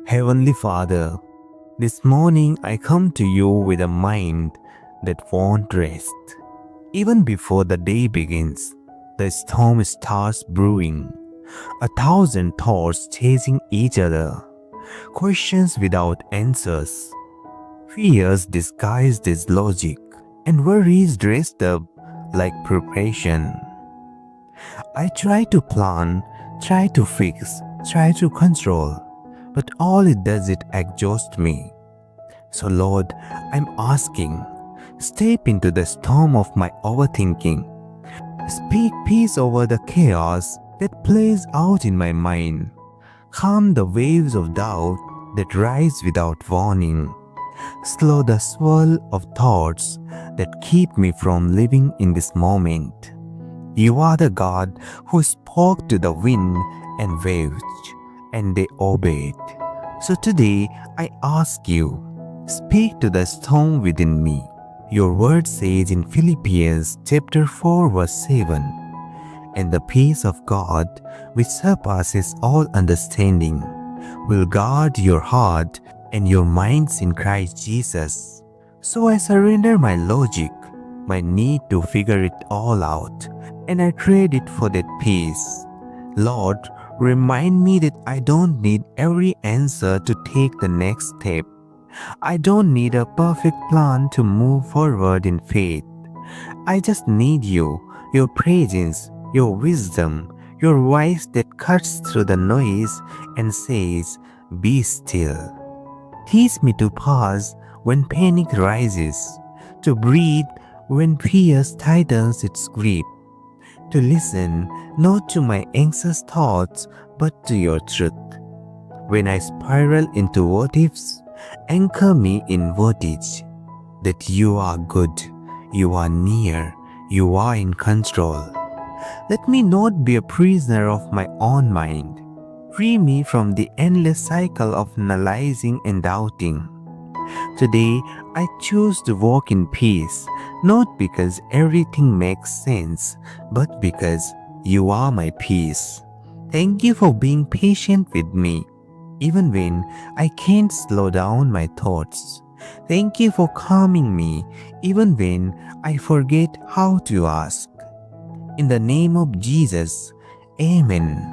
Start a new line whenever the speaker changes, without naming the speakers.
Heavenly Father, this morning I come to you with a mind that won't rest. Even before the day begins, the storm starts brewing, a thousand thoughts chasing each other, questions without answers, fears disguised as logic, and worries dressed up like preparation. I try to plan, try to fix, try to control, but all it does is exhaust me. So, Lord, I'm asking, step into the storm of my overthinking. Speak peace over the chaos that plays out in my mind. Calm the waves of doubt that rise without warning. Slow the swirl of thoughts that keep me from living in this moment. You are the God who spoke to the wind and waves, and they obeyed. So today I ask you, speak to the storm within me. Your word says in Philippians chapter 4 verse 7, and the peace of God, which surpasses all understanding, will guard your heart and your minds in Christ Jesus. So I surrender my logic, my need to figure it all out, and I trade it for that peace. Lord, remind me that I don't need every answer to take the next step. I don't need a perfect plan to move forward in faith. I just need you, your presence, your wisdom, your voice that cuts through the noise and says, "Be still." Teach me to pause when panic rises, to breathe when fear tightens its grip, to listen not to my anxious thoughts but to your truth. When I spiral into what ifs, anchor me in voltage, that you are good, you are near, you are in control. Let me not be a prisoner of my own mind. Free me from the endless cycle of analyzing and doubting. Today, I choose to walk in peace, not because everything makes sense, but because you are my peace. Thank you for being patient with me, even when I can't slow down my thoughts. Thank you for calming me, even when I forget how to ask. In the name of Jesus, Amen.